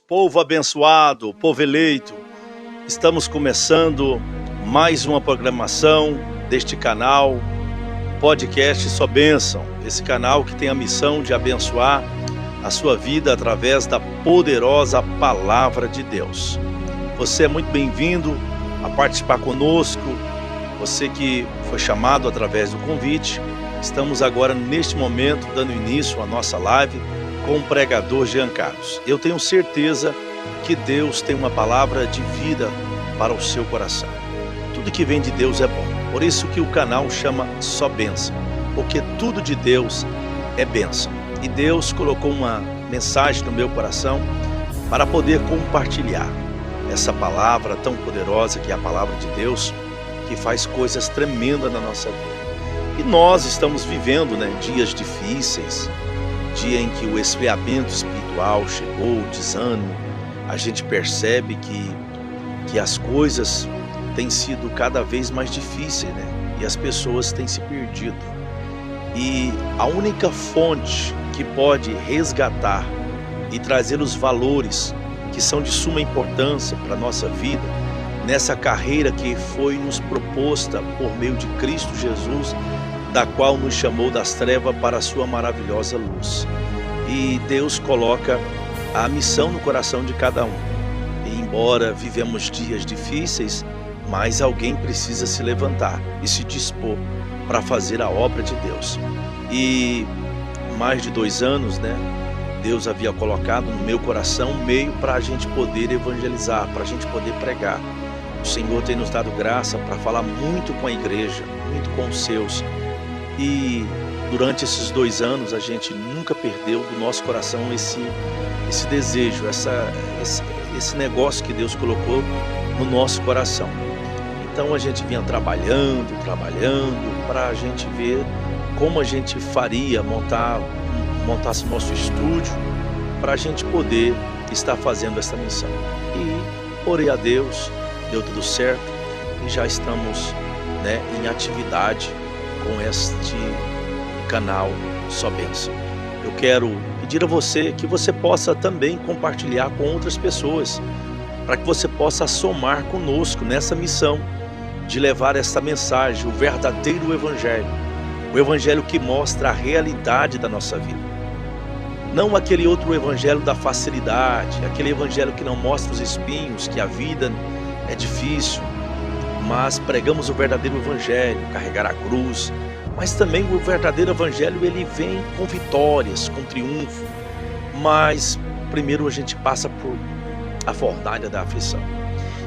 Povo abençoado, povo eleito, estamos começando mais uma programação deste canal, podcast Só Bênção. Esse canal que tem a missão de abençoar a sua vida através da poderosa Palavra de Deus. Você é muito bem-vindo a participar conosco, você que foi chamado através do convite. Estamos agora, neste momento, dando início à nossa live com o pregador Jean Carlos. Eu tenho certeza que Deus tem uma palavra de vida para o seu coração. Tudo que vem de Deus é bom. Por isso que o canal chama Só Bênção, porque tudo de Deus é bênção. E Deus colocou uma mensagem no meu coração para poder compartilhar essa palavra tão poderosa que é a palavra de Deus, que faz coisas tremendas na nossa vida. E nós estamos vivendo, dias difíceis, dia em que o esfriamento espiritual chegou, o desânimo. A gente percebe que as coisas têm sido cada vez mais difíceis, e as pessoas têm se perdido. E a única fonte que pode resgatar e trazer os valores que são de suma importância para a nossa vida, nessa carreira que foi nos proposta por meio de Cristo Jesus, da qual nos chamou das trevas para a sua maravilhosa luz. E Deus coloca a missão no coração de cada um. E embora vivemos dias difíceis, mas alguém precisa se levantar e se dispor para fazer a obra de Deus. E mais de 2 anos, Deus havia colocado no meu coração um meio para a gente poder evangelizar, para a gente poder pregar. O Senhor tem nos dado graça para falar muito com a igreja, muito com os seus. E durante esses 2 anos a gente nunca perdeu do nosso coração esse desejo, esse negócio que Deus colocou no nosso coração. Então a gente vinha trabalhando para a gente ver como a gente faria, montasse nosso estúdio para a gente poder estar fazendo essa missão. E orei a Deus, deu tudo certo e já estamos em atividade com este canal Só Bênção. Eu quero pedir a você que você possa também compartilhar com outras pessoas, para que você possa somar conosco nessa missão de levar essa mensagem, o verdadeiro evangelho, o evangelho que mostra a realidade da nossa vida. Não aquele outro evangelho da facilidade, aquele evangelho que não mostra os espinhos, que a vida é difícil, mas pregamos o verdadeiro evangelho, carregar a cruz. Mas também o verdadeiro evangelho, ele vem com vitórias, com triunfo. Mas primeiro a gente passa por a fornalha da aflição.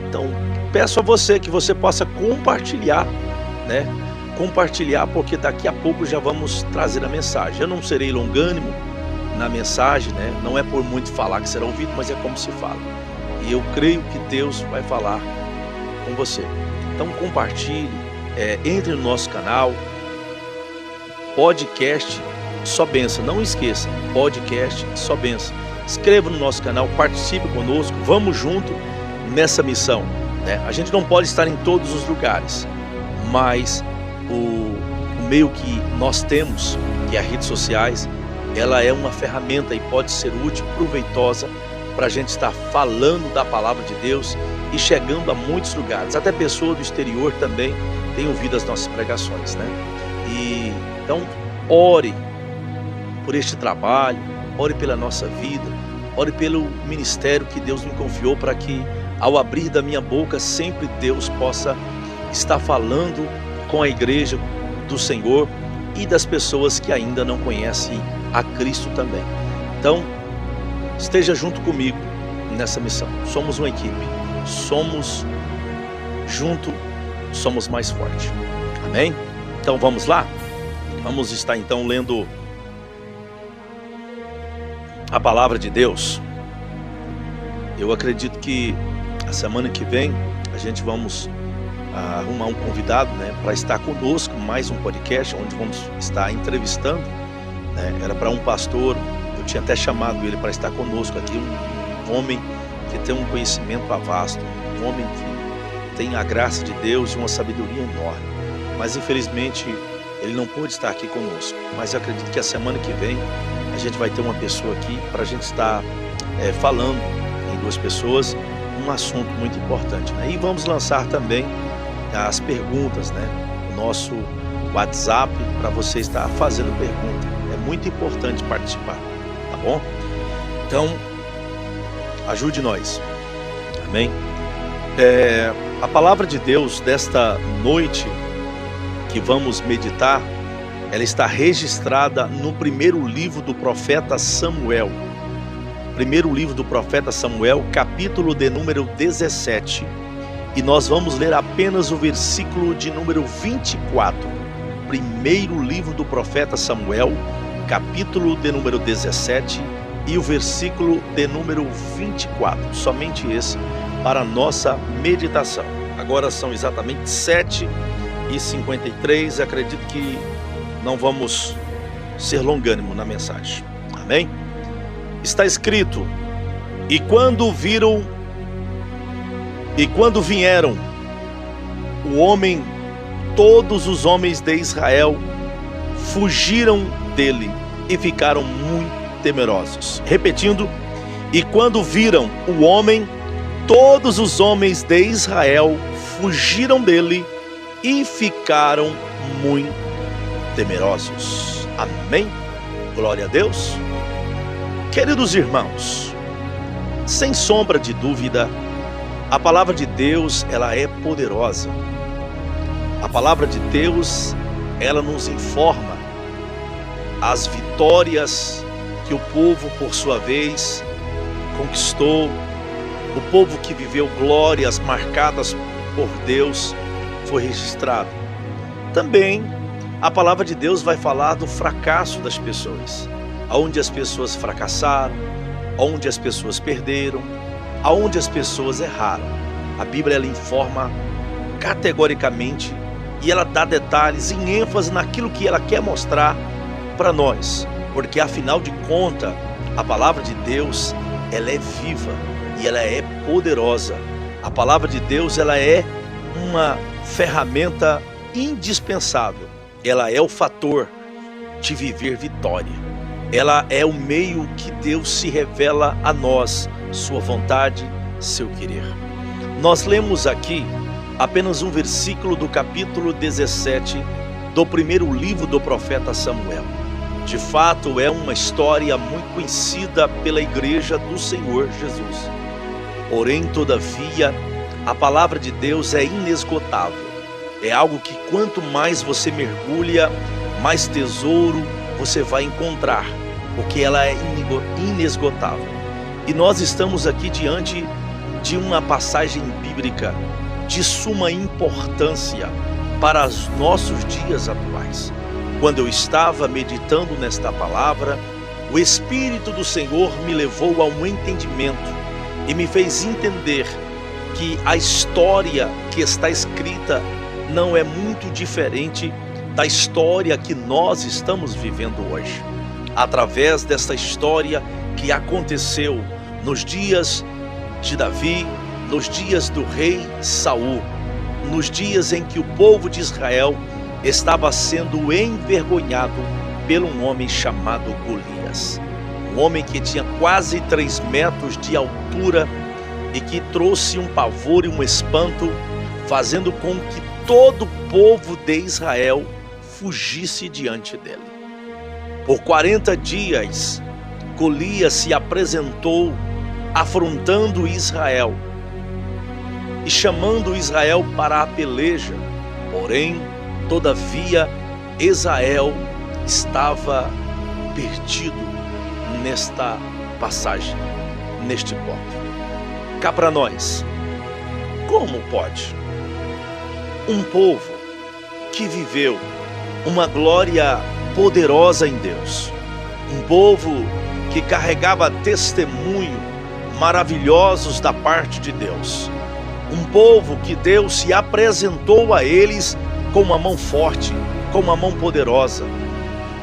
Então, peço a você que você possa compartilhar, Compartilhar, porque daqui a pouco já vamos trazer a mensagem. Eu não serei longânimo na mensagem, Não é por muito falar que será ouvido, mas é como se fala. E eu creio que Deus vai falar com você. Então compartilhe, entre no nosso canal, podcast Só Bênção. Não esqueça, podcast Só Bênção. Inscreva no nosso canal, participe conosco, vamos junto nessa missão. A gente não pode estar em todos os lugares, mas o meio que nós temos, que é as redes sociais, ela é uma ferramenta e pode ser útil, proveitosa, para a gente estar falando da palavra de Deus e chegando a muitos lugares. Até pessoas do exterior também têm ouvido as nossas pregações, E então, ore por este trabalho, ore pela nossa vida, ore pelo ministério que Deus me confiou, para que, ao abrir da minha boca, sempre Deus possa estar falando com a igreja do Senhor e das pessoas que ainda não conhecem a Cristo também. Então, esteja junto comigo nessa missão. Somos uma equipe, somos mais fortes. Amém? Então vamos lá? Vamos estar então lendo a palavra de Deus. Eu acredito que a semana que vem a gente vamos arrumar um convidado, para estar conosco, mais um podcast onde vamos estar entrevistando, Era para um pastor, eu tinha até chamado ele para estar conosco aqui, um homem que tem um conhecimento vasto, um homem que tem a graça de Deus e uma sabedoria enorme. Mas infelizmente ele não pôde estar aqui conosco. Mas eu acredito que a semana que vem a gente vai ter uma pessoa aqui para a gente estar falando duas pessoas, um assunto muito importante, né? E vamos lançar também as perguntas, né? O nosso WhatsApp para você estar fazendo pergunta. É muito importante participar, tá bom? Então, ajude nós. Amém? A palavra de Deus desta noite que vamos meditar, ela está registrada no primeiro livro do profeta Samuel. Primeiro livro do profeta Samuel, capítulo de número 17. E nós vamos ler apenas o versículo de número 24. Primeiro livro do profeta Samuel, capítulo de número 17 e o versículo de número 24. Somente esse para a nossa meditação. Agora são exatamente 7h53. Acredito que não vamos ser longânimo na mensagem. Amém? Está escrito: e quando vieram todos os homens de Israel fugiram dele e ficaram muito temerosos. Repetindo: e quando viram o homem, todos os homens de Israel fugiram dele e ficaram muito temerosos. Amém? Glória a Deus. Queridos irmãos, sem sombra de dúvida, a palavra de Deus, ela é poderosa. A palavra de Deus, ela nos informa as vitórias que o povo, por sua vez, conquistou. O povo que viveu glórias marcadas por Deus foi registrado. Também a palavra de Deus vai falar do fracasso das pessoas, aonde as pessoas fracassaram, onde as pessoas perderam, aonde as pessoas erraram. A Bíblia, ela informa categoricamente e ela dá detalhes em ênfase naquilo que ela quer mostrar para nós, porque afinal de contas, a palavra de Deus, ela é viva e ela é poderosa. A palavra de Deus, ela é uma ferramenta indispensável. Ela é o fator de viver vitória. Ela é o meio que Deus se revela a nós, sua vontade, seu querer. Nós lemos aqui apenas um versículo do capítulo 17 do primeiro livro do profeta Samuel. De fato, é uma história muito conhecida pela igreja do Senhor Jesus. Porém, todavia, a palavra de Deus é inesgotável. É algo que quanto mais você mergulha, mais tesouro você vai encontrar, porque ela é inesgotável. E nós estamos aqui diante de uma passagem bíblica de suma importância para os nossos dias atuais. Quando eu estava meditando nesta palavra, o Espírito do Senhor me levou a um entendimento e me fez entender que a história que está escrita não é muito diferente da história que nós estamos vivendo hoje. Através dessa história que aconteceu nos dias de Davi, nos dias do rei Saul, nos dias em que o povo de Israel estava sendo envergonhado por um homem chamado Golias. Um homem que tinha quase 3 metros de altura e que trouxe um pavor e um espanto, fazendo com que todo o povo de Israel fugisse diante dele. Por 40 dias, Golias se apresentou afrontando Israel e chamando Israel para a peleja. Porém, todavia, Israel estava perdido nesta passagem, neste ponto. Cá para nós, como pode um povo que viveu uma glória poderosa em Deus, um povo que carregava testemunho maravilhosos da parte de Deus, um povo que Deus se apresentou a eles com uma mão forte, com uma mão poderosa,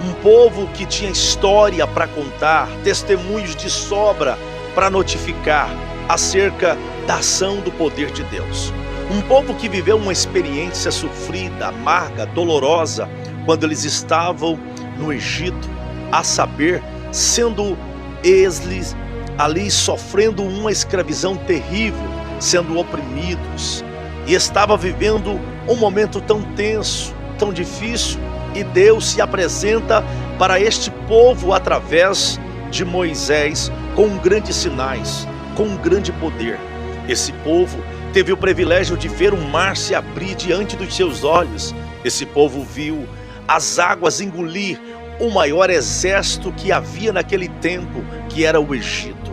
um povo que tinha história para contar, testemunhos de sobra para notificar acerca da ação do poder de Deus. Um povo que viveu uma experiência sofrida, amarga, dolorosa, quando eles estavam no Egito, a saber, sendo eles ali sofrendo uma escravidão terrível, sendo oprimidos, e estava vivendo um momento tão tenso, tão difícil, e Deus se apresenta para este povo através de Moisés com grandes sinais, com um grande poder. Esse povo teve o privilégio de ver o mar se abrir diante dos seus olhos. Esse povo viu as águas engolir o maior exército que havia naquele tempo, que era o Egito.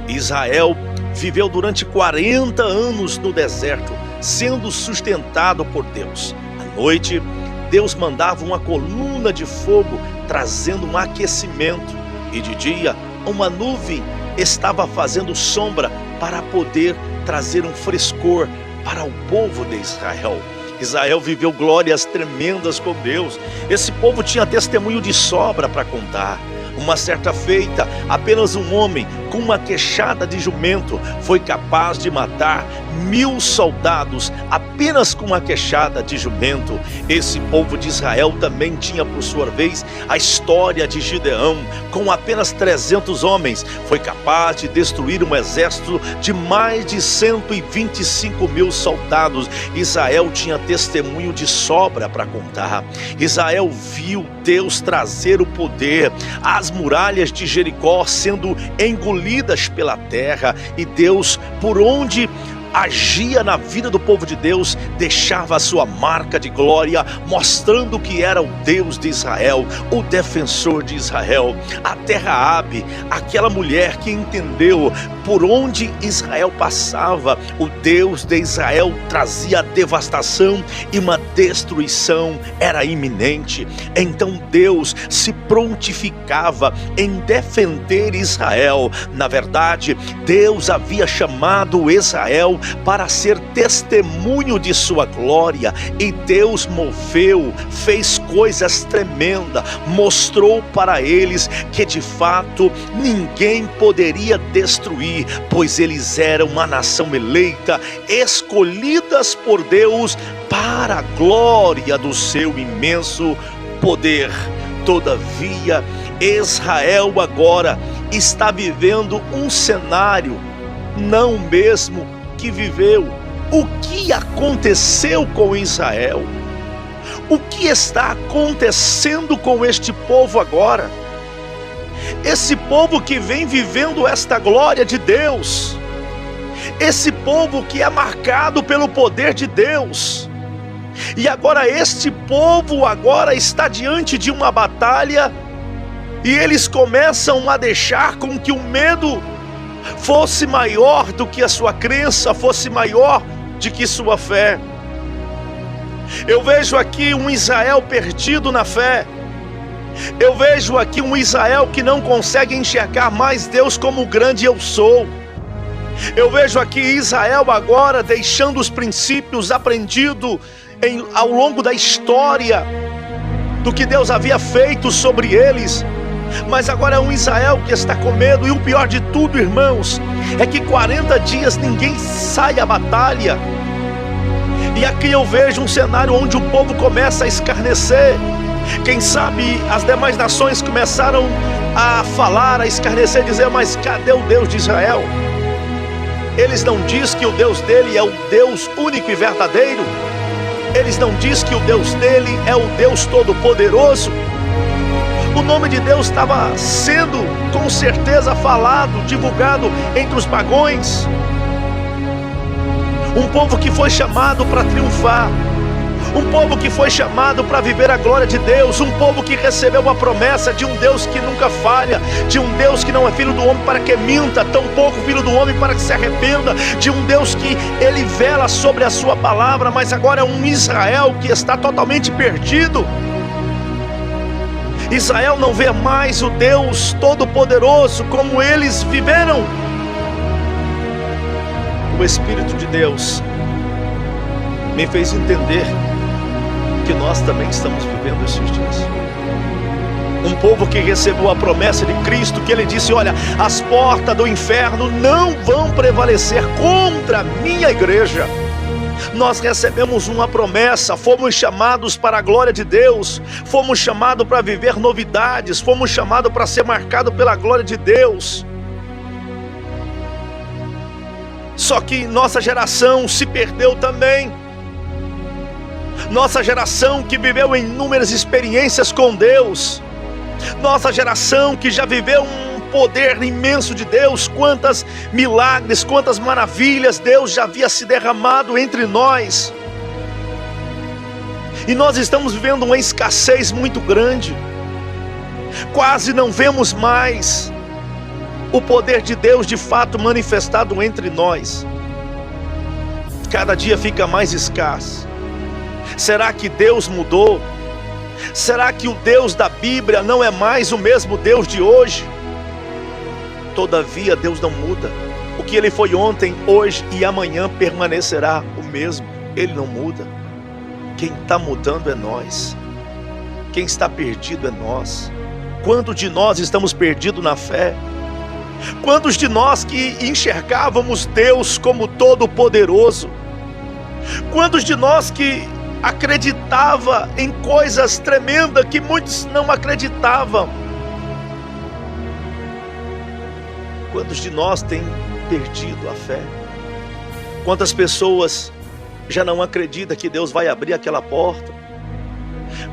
Israel viveu durante 40 anos no deserto, sendo sustentado por Deus. À noite, Deus mandava uma coluna de fogo, trazendo um aquecimento. E de dia, uma nuvem estava fazendo sombra para poder trazer um frescor para o povo de Israel. Israel viveu glórias tremendas com Deus. Esse povo tinha testemunho de sobra para contar. Uma certa feita, apenas um homem com uma queixada de jumento foi capaz de matar 1000 soldados apenas com uma queixada de jumento. Esse povo de Israel também tinha, por sua vez, a história de Gideão. Com apenas 300 homens, foi capaz de destruir um exército de mais de 125.000 soldados. Israel tinha testemunho de sobra para contar. Israel viu Deus trazer o poder, as muralhas de Jericó sendo engolidas pela terra, e Deus, por onde agia na vida do povo de Deus, deixava a sua marca de glória, mostrando que era o Deus de Israel, o defensor de Israel. Até Raabe, aquela mulher que entendeu por onde Israel passava, o Deus de Israel trazia devastação e uma destruição era iminente. Então Deus se prontificava em defender Israel. Na verdade, Deus havia chamado Israel para ser testemunho de sua glória, e Deus moveu, fez coisas tremendas, mostrou para eles que de fato ninguém poderia destruir, pois eles eram uma nação eleita, escolhidas por Deus para a glória do seu imenso poder. Todavia, Israel agora está vivendo um cenário não mesmo que viveu. O que aconteceu com Israel? O que está acontecendo com este povo agora? Esse povo que vem vivendo esta glória de Deus, esse povo que é marcado pelo poder de Deus, e agora este povo agora está diante de uma batalha, e eles começam a deixar com que o medo fosse maior do que a sua crença, fosse maior do que sua fé. Eu vejo aqui um Israel perdido na fé. Eu vejo aqui um Israel que não consegue enxergar mais Deus como o grande eu sou. Eu vejo aqui Israel agora deixando os princípios aprendidos ao longo da história do que Deus havia feito sobre eles. Mas agora é um Israel que está com medo. E o pior de tudo, irmãos, é que 40 dias ninguém sai à batalha. E aqui eu vejo um cenário onde o povo começa a escarnecer. Quem sabe as demais nações começaram a falar, a escarnecer, dizer: mas cadê o Deus de Israel? Eles não dizem que o Deus dele é o Deus único e verdadeiro. Eles não dizem que o Deus dele é o Deus todo-poderoso. O nome de Deus estava sendo com certeza falado, divulgado entre os pagãos. Um povo que foi chamado para triunfar, um povo que foi chamado para viver a glória de Deus, um povo que recebeu a promessa de um Deus que nunca falha, de um Deus que não é filho do homem para que minta, tampouco filho do homem para que se arrependa, de um Deus que ele vela sobre a sua palavra. Mas agora é um Israel que está totalmente perdido. Israel não vê mais o Deus Todo-Poderoso como eles viveram. O Espírito de Deus me fez entender que nós também estamos vivendo esses dias. Um povo que recebeu a promessa de Cristo, que ele disse: olha, as portas do inferno não vão prevalecer contra a minha igreja. Nós recebemos uma promessa, fomos chamados para a glória de Deus, fomos chamados para viver novidades, fomos chamados para ser marcados pela glória de Deus. Só que nossa geração se perdeu também. Nossa geração que viveu inúmeras experiências com Deus. Nossa geração que já viveu um poder imenso de Deus. Quantas milagres, quantas maravilhas Deus já havia se derramado entre nós. E nós estamos vivendo uma escassez muito grande. Quase não vemos mais o poder de Deus de fato manifestado entre nós. Cada dia fica mais escasso. Será que Deus mudou? Será que o Deus da Bíblia não é mais o mesmo Deus de hoje? Todavia Deus não muda. O que Ele foi ontem, hoje e amanhã permanecerá o mesmo. Ele não muda. Quem está mudando é nós. Quem está perdido é nós. Quantos de nós estamos perdidos na fé? Quantos de nós que enxergávamos Deus como todo-poderoso? Quantos de nós que acreditava em coisas tremendas que muitos não acreditavam? Quantos de nós têm perdido a fé? Quantas pessoas já não acreditam que Deus vai abrir aquela porta?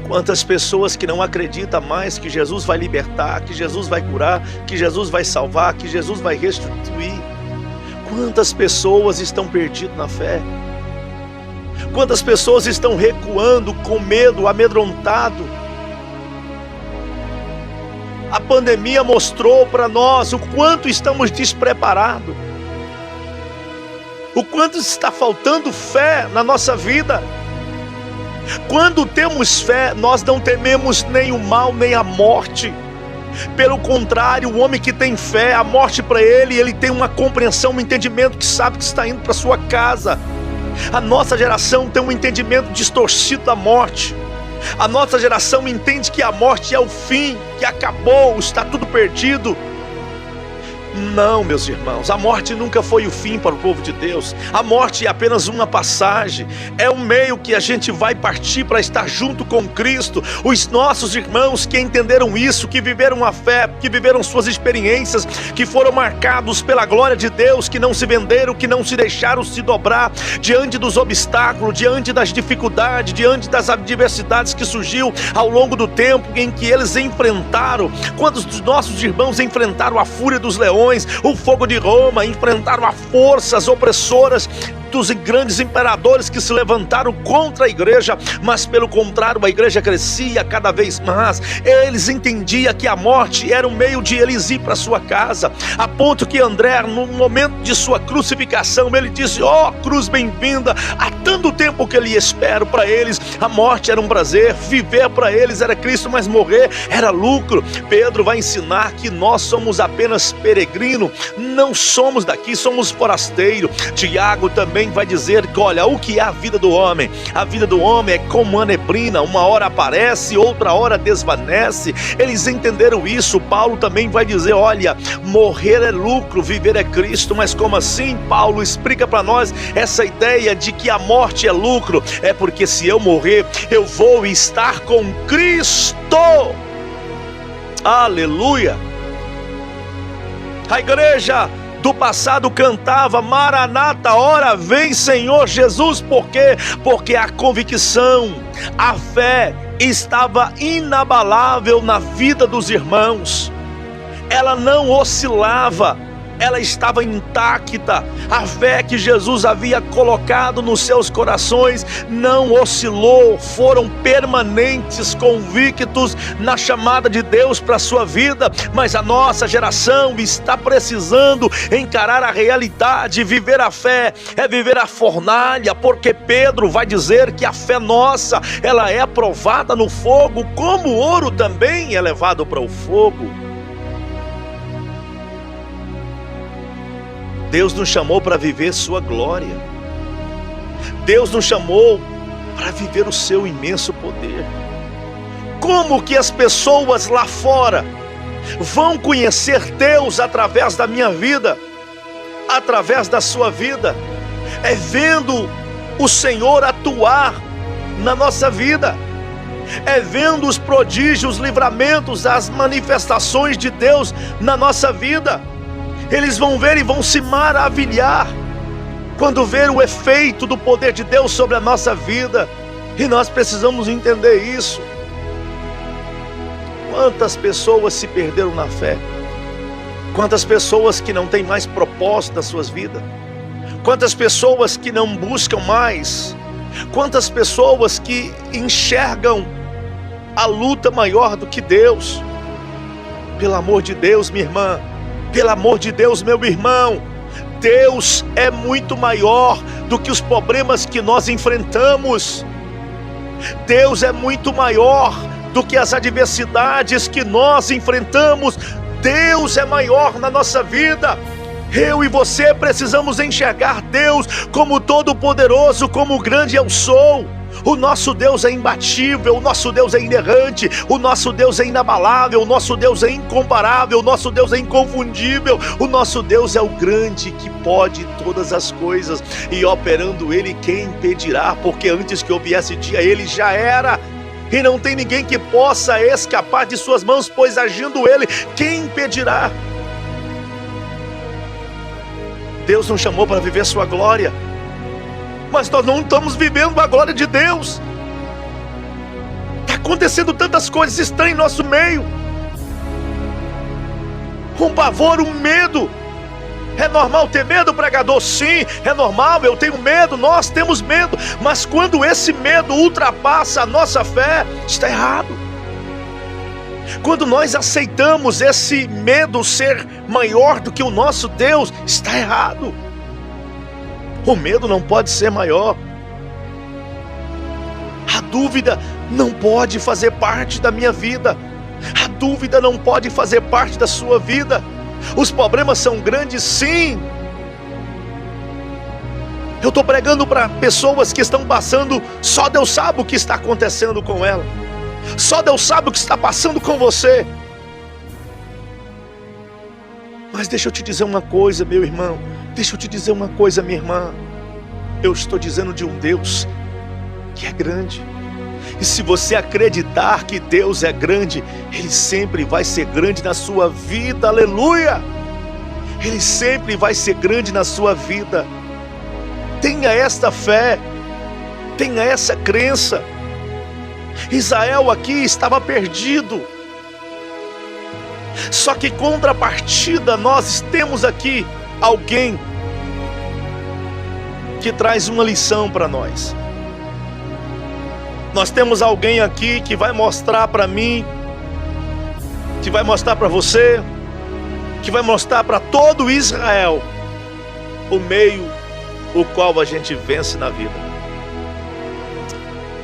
Quantas pessoas que não acreditam mais que Jesus vai libertar, que Jesus vai curar, que Jesus vai salvar, que Jesus vai restituir? Quantas pessoas estão perdidas na fé? Quantas pessoas estão recuando com medo, amedrontado? A pandemia mostrou para nós o quanto estamos despreparados, o quanto está faltando fé na nossa vida. Quando temos fé, nós não tememos nem o mal, nem a morte. Pelo contrário, o homem que tem fé, a morte para ele tem uma compreensão, um entendimento que sabe que está indo para sua casa. A nossa geração tem um entendimento distorcido da morte. A nossa geração entende que a morte é o fim, que acabou, está tudo perdido. Não, meus irmãos, a morte nunca foi o fim para o povo de Deus. A morte é apenas uma passagem, é um meio que a gente vai partir para estar junto com Cristo. Os nossos irmãos que entenderam isso, que viveram a fé, que viveram suas experiências, que foram marcados pela glória de Deus, que não se venderam, que não se deixaram se dobrar diante dos obstáculos, diante das dificuldades, diante das adversidades que surgiu ao longo do tempo em que eles enfrentaram. Quantos dos nossos irmãos enfrentaram a fúria dos leões, o fogo de Roma, enfrentaram as forças opressoras dos grandes imperadores que se levantaram contra a igreja, mas pelo contrário, a igreja crescia cada vez mais. Eles entendiam que a morte era um meio de eles ir para sua casa, a ponto que André, no momento de sua crucificação, ele disse: ó cruz bem-vinda. Há tanto tempo que ele espera. Para eles a morte era um prazer, viver para eles era Cristo, mas morrer era lucro. Pedro vai ensinar que nós somos apenas peregrinos, não somos daqui, somos forasteiros. Tiago também vai dizer que, olha, o que é a vida do homem? A vida do homem é como uma neblina, uma hora aparece, outra hora desvanece. Eles entenderam isso. Paulo também vai dizer, olha, morrer é lucro, viver é Cristo. Mas como assim? Paulo explica para nós essa ideia de que a morte é lucro. É porque se eu morrer, eu vou estar com Cristo. Aleluia! A igreja do passado cantava: Maranata, ora vem Senhor Jesus. Por quê? Porque a convicção, a fé estava inabalável na vida dos irmãos. Ela não oscilava, ela estava intacta. A fé que Jesus havia colocado nos seus corações não oscilou, foram permanentes, convictos na chamada de Deus para a sua vida. Mas a nossa geração está precisando encarar a realidade. Viver a fé é viver a fornalha, porque Pedro vai dizer que a fé nossa, ela é provada no fogo, como o ouro também é levado para o fogo. Deus nos chamou para viver sua glória. Deus nos chamou para viver o seu imenso poder. Como que as pessoas lá fora vão conhecer Deus através da minha vida, através da sua vida? É vendo o Senhor atuar na nossa vida. É vendo os prodígios, os livramentos, as manifestações de Deus na nossa vida. Eles vão ver e vão se maravilhar. quando ver o efeito do poder de Deus sobre a nossa vida. E nós precisamos entender isso. Quantas pessoas se perderam na fé? Quantas pessoas que não têm mais propósito nas suas vidas? Quantas pessoas que não buscam mais? Quantas pessoas que enxergam a luta maior do que Deus? Pelo amor de Deus, minha irmã, pelo amor de Deus, meu irmão, Deus é muito maior do que os problemas que nós enfrentamos. Deus é muito maior do que as adversidades que nós enfrentamos. Deus é maior na nossa vida. Eu e você precisamos enxergar Deus como todo-poderoso, como grande eu sou. O nosso Deus é imbatível, o nosso Deus é inerrante, o nosso Deus é inabalável, o nosso Deus é incomparável, o nosso Deus é inconfundível, o nosso Deus é o grande que pode todas as coisas, e operando Ele, quem impedirá? Porque antes que houvesse dia, Ele já era, e não tem ninguém que possa escapar de suas mãos, pois agindo Ele, quem impedirá? Deus nos chamou para viver sua glória, mas nós não estamos vivendo a glória de Deus. Está acontecendo tantas coisas estranhas em nosso meio. Um pavor, um medo. É normal ter medo, pregador? Sim, é normal, eu tenho medo, nós temos medo. Mas quando esse medo ultrapassa a nossa fé, está errado. Quando nós aceitamos esse medo ser maior do que o nosso Deus, está errado. O medo não pode ser maior. A dúvida não pode fazer parte da minha vida. A dúvida não pode fazer parte da sua vida. Os problemas são grandes, sim. Eu estou pregando para pessoas que estão passando, só Deus sabe o que está acontecendo com ela. Só Deus sabe o que está passando com você. Mas deixa eu te dizer uma coisa, meu irmão. Deixa eu te dizer uma coisa, minha irmã. Eu estou dizendo de um Deus que é grande. E se você acreditar que Deus é grande, Ele sempre vai ser grande na sua vida, aleluia! Ele sempre vai ser grande na sua vida. Tenha esta fé, tenha essa crença. Israel aqui estava perdido. Só que contrapartida, nós temos aqui alguém que traz uma lição para nós. Nós temos alguém aqui que vai mostrar para mim, que vai mostrar para você, que vai mostrar para todo Israel o meio o qual a gente vence na vida.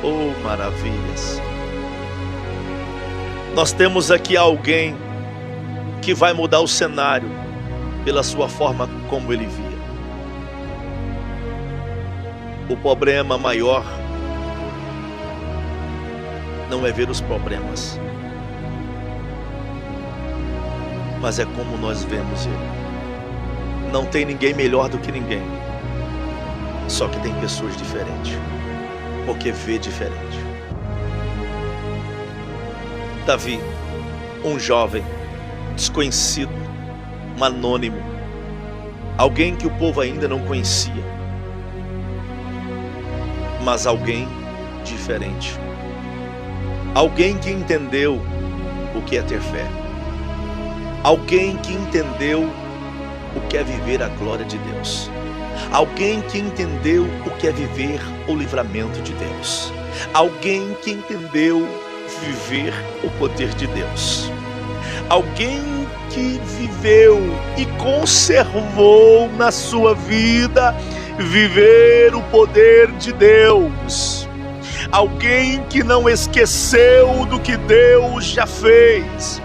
Oh, maravilhas! Nós temos aqui alguém que vai mudar o cenário pela sua forma como ele via. O problema maior não é ver os problemas, mas é como nós vemos ele. Não tem ninguém melhor do que ninguém, só que tem pessoas diferentes, porque vê diferente. Davi, um jovem desconhecido, um anônimo, alguém que o povo ainda não conhecia, mas alguém diferente, alguém que entendeu o que é ter fé, alguém que entendeu o que é viver a glória de Deus, alguém que entendeu o que é viver o livramento de Deus, alguém que entendeu viver o poder de Deus, alguém que viveu e conservou na sua vida viver o poder de Deus, alguém que não esqueceu do que Deus já fez,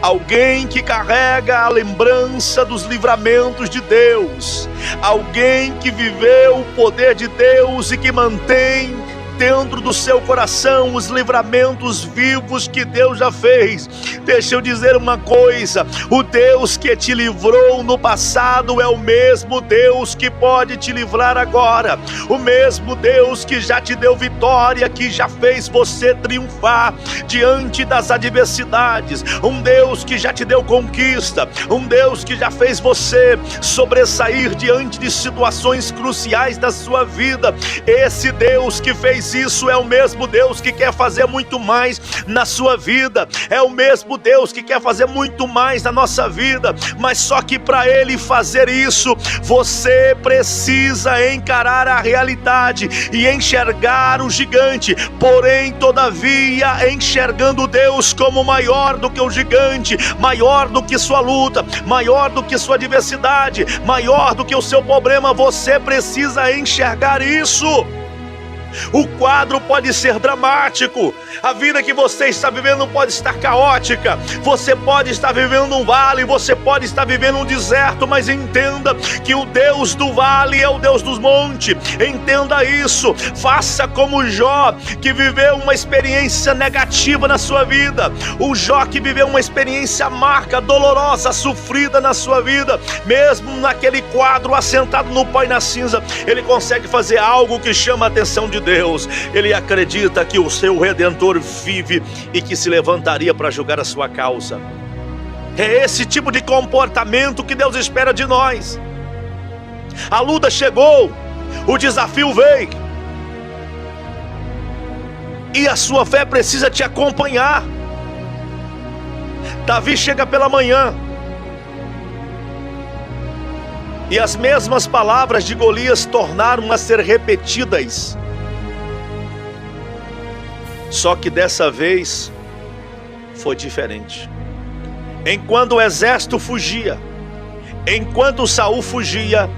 alguém que carrega a lembrança dos livramentos de Deus, alguém que viveu o poder de Deus e que mantém dentro do seu coração os livramentos vivos que Deus já fez. Deixa eu dizer uma coisa: o Deus que te livrou no passado é o mesmo Deus que pode te livrar agora. O mesmo Deus que já te deu vitória, que já fez você triunfar diante das adversidades. Um Deus que já te deu conquista. Um Deus que já fez você sobressair diante de situações cruciais da sua vida. Esse Deus que fez isso é o mesmo Deus que quer fazer muito mais na sua vida. É o mesmo Deus que quer fazer muito mais na nossa vida. Mas só que para Ele fazer isso, você precisa encarar a realidade e enxergar o gigante. Porém, todavia, enxergando Deus como maior do que o gigante, maior do que sua luta, maior do que sua adversidade, maior do que o seu problema, você precisa enxergar isso. O quadro pode ser dramático, a vida que você está vivendo pode estar caótica, você pode estar vivendo um vale, você pode estar vivendo um deserto, mas entenda que o Deus do vale é o Deus dos montes. Entenda isso. Faça como Jó, que viveu uma experiência negativa na sua vida. O Jó que viveu uma experiência amarga, dolorosa, sofrida na sua vida. Mesmo naquele quadro, assentado no pó e na cinza, ele consegue fazer algo que chama a atenção de Deus. Ele acredita que o seu Redentor vive e que se levantaria para julgar a sua causa. É esse tipo de comportamento que Deus espera de nós. A luta chegou, o desafio veio, e a sua fé precisa te acompanhar. Davi chega pela manhã, e as mesmas palavras de Golias tornaram a ser repetidas. Só que dessa vez foi diferente. Enquanto o exército fugia, enquanto Saul fugia,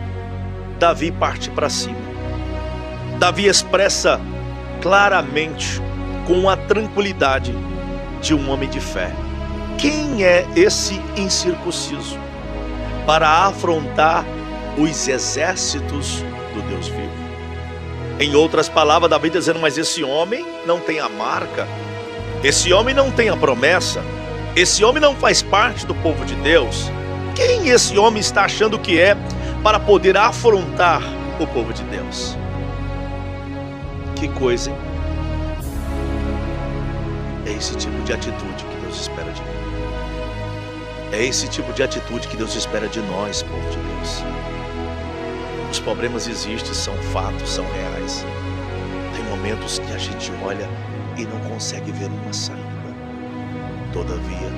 Davi parte para cima. Davi expressa claramente, com a tranquilidade de um homem de fé: quem é esse incircunciso para afrontar os exércitos do Deus vivo? Em outras palavras, Davi dizendo: mas esse homem não tem a marca, esse homem não tem a promessa, esse homem não faz parte do povo de Deus. Quem esse homem está achando que é para poder afrontar o povo de Deus? Que coisa, hein? É esse tipo de atitude que Deus espera de mim. É esse tipo de atitude que Deus espera de nós, povo de Deus. Os problemas existem, são fatos, são reais. Tem momentos que a gente olha e não consegue ver uma saída. Todavia,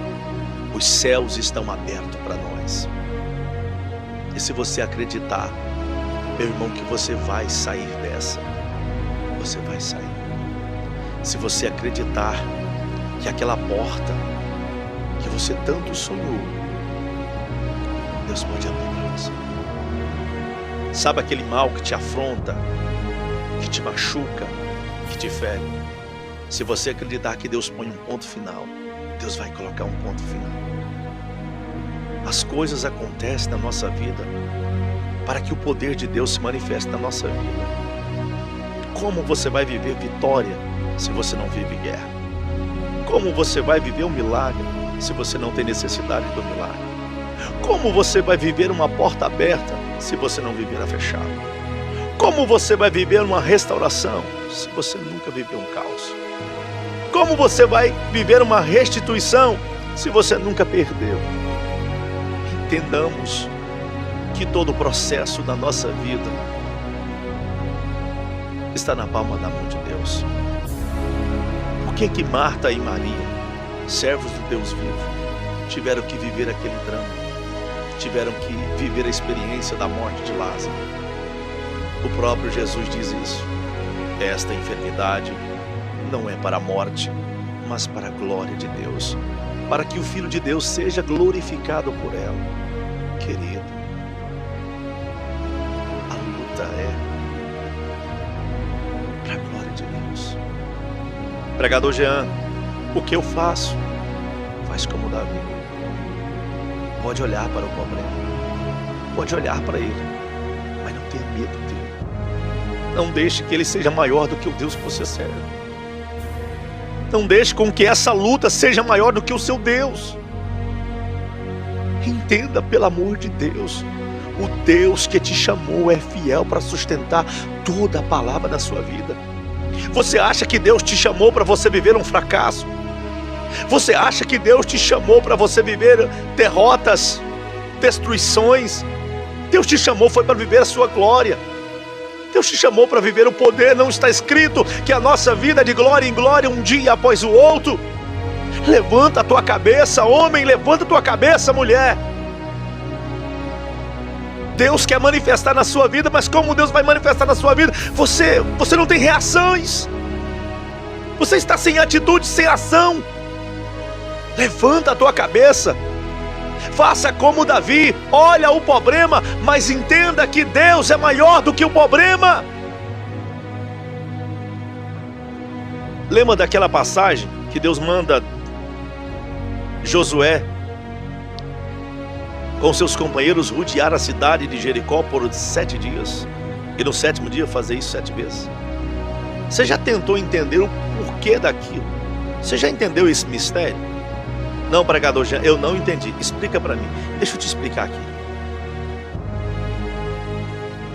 os céus estão abertos para nós. E se você acreditar, meu irmão, que você vai sair dessa, você vai sair. Se você acreditar que aquela porta que você tanto sonhou, Deus pode abrir para você. Sabe aquele mal que te afronta, que te machuca, que te fere? Se você acreditar que Deus põe um ponto final, Deus vai colocar um ponto final. As coisas acontecem na nossa vida para que o poder de Deus se manifeste na nossa vida. Como você vai viver vitória se você não vive guerra? Como você vai viver um milagre se você não tem necessidade do milagre? Como você vai viver uma porta aberta se você não viver a fechada? Como você vai viver uma restauração se você nunca viveu um caos? Como você vai viver uma restituição se você nunca perdeu? Entendamos que todo o processo da nossa vida está na palma da mão de Deus. Por que Marta e Maria, servos do Deus vivo, tiveram que viver aquele drama? Tiveram que viver a experiência da morte de Lázaro? O próprio Jesus diz isso: esta enfermidade não é para a morte, mas para a glória de Deus, para que o Filho de Deus seja glorificado por ela. Querido, a luta é para a glória de Deus. Pregador Jean, o que eu faço? Faz como Davi. Pode olhar para o problema, pode olhar para ele, mas não tenha medo dele. Não deixe que ele seja maior do que o Deus que você serve. Não deixe com que essa luta seja maior do que o seu Deus. Entenda, pelo amor de Deus, o Deus que te chamou é fiel para sustentar toda a palavra da sua vida. Você acha que Deus te chamou para você viver um fracasso? Você acha que Deus te chamou para você viver derrotas, destruições? Deus te chamou foi para viver a sua glória. Deus te chamou para viver o poder. Não está escrito que a nossa vida é de glória em glória, um dia após o outro? Levanta a tua cabeça, homem, levanta a tua cabeça, mulher. Deus quer manifestar na sua vida, mas como Deus vai manifestar na sua vida? Você não tem reações. Você está sem atitude, sem ação. Levanta a tua cabeça. Faça como Davi, olha o problema, mas entenda que Deus é maior do que o problema. Lembra daquela passagem que Deus manda Josué com seus companheiros rodear a cidade de Jericó por 7 dias, e no 7º dia fazer isso 7 vezes? Você já tentou entender o porquê daquilo? Você já entendeu esse mistério? Não, pregador, eu não entendi. Explica para mim. Deixa eu te explicar aqui.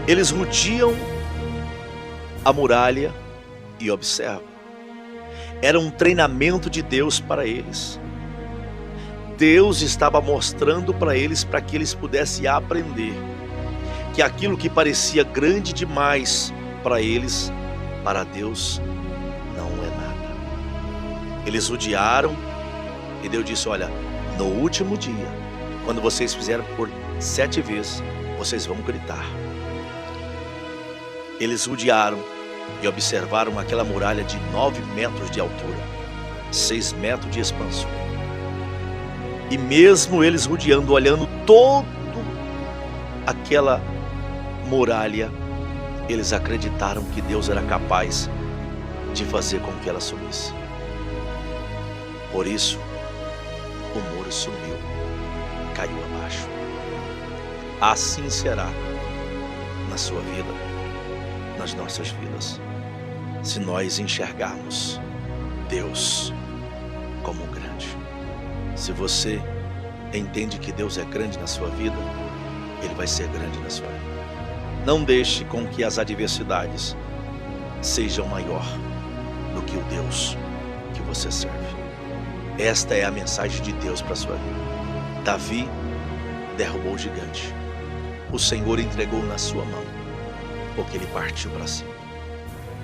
Eles rodeam a muralha e observam. Era um treinamento de Deus para eles. Deus estava mostrando para eles, para que eles pudessem aprender que aquilo que parecia grande demais para eles, para Deus não é nada. Eles rodearam e Deus disse: olha, no último dia, quando vocês fizerem por 7 vezes, vocês vão gritar. Eles rodearam e observaram aquela muralha de 9 metros de altura, 6 metros de expansão. E mesmo eles rodeando, olhando toda aquela muralha, eles acreditaram que Deus era capaz de fazer com que ela sumisse. Por isso, o muro sumiu, caiu abaixo. Assim será na sua vida, nas nossas vidas, se nós enxergarmos Deus como grande. Se você entende que Deus é grande na sua vida, Ele vai ser grande na sua vida. Não deixe com que as adversidades sejam maior do que o Deus que você serve. Esta é a mensagem de Deus para a sua vida. Davi derrubou o gigante. O Senhor entregou na sua mão, porque ele partiu para cima.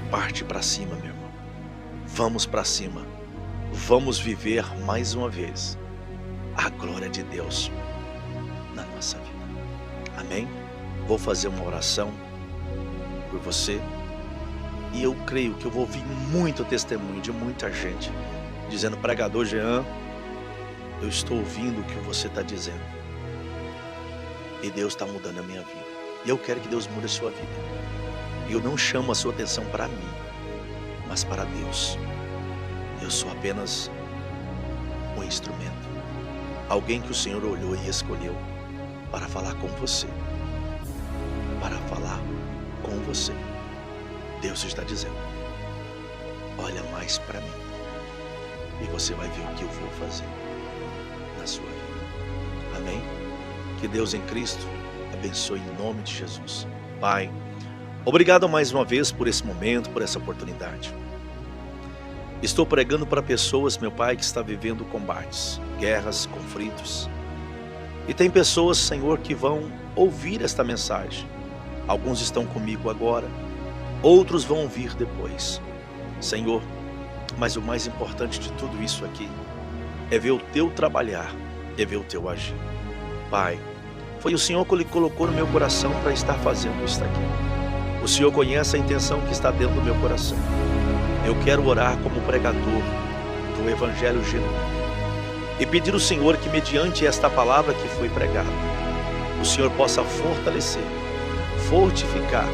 Parte para cima, meu irmão. Vamos para cima. Vamos viver mais uma vez a glória de Deus na nossa vida. Amém? Vou fazer uma oração por você. E eu creio que eu vou ouvir muito testemunho de muita gente dizendo: pregador Jean, eu estou ouvindo o que você está dizendo, e Deus está mudando a minha vida, e eu quero que Deus mude a sua vida. Eu não chamo a sua atenção para mim, mas para Deus. Eu sou apenas um instrumento, alguém que o Senhor olhou e escolheu para falar com você, para falar com você. Deus está dizendo: olha mais para mim, e você vai ver o que eu vou fazer na sua vida. Amém? Que Deus em Cristo abençoe em nome de Jesus. Pai, obrigado mais uma vez por esse momento, por essa oportunidade. Estou pregando para pessoas, meu Pai, que está vivendo combates, guerras, conflitos. E tem pessoas, Senhor, que vão ouvir esta mensagem. Alguns estão comigo agora, outros vão ouvir depois. Senhor, mas o mais importante de tudo isso aqui é ver o Teu trabalhar, é ver o Teu agir. Pai, foi o Senhor que Ele colocou no meu coração para estar fazendo isso aqui. O Senhor conhece a intenção que está dentro do meu coração. Eu quero orar como pregador do Evangelho genuíno e pedir ao Senhor que, mediante esta palavra que foi pregada, o Senhor possa fortalecer, fortificar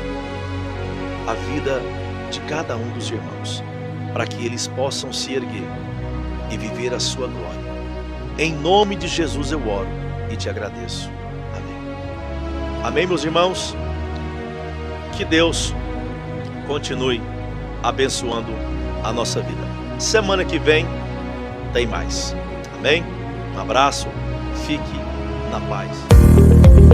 a vida de cada um dos irmãos, para que eles possam se erguer e viver a sua glória. Em nome de Jesus eu oro e te agradeço. Amém. Amém, meus irmãos? Que Deus continue abençoando a nossa vida. Semana que vem tem mais. Amém? Um abraço, fique na paz.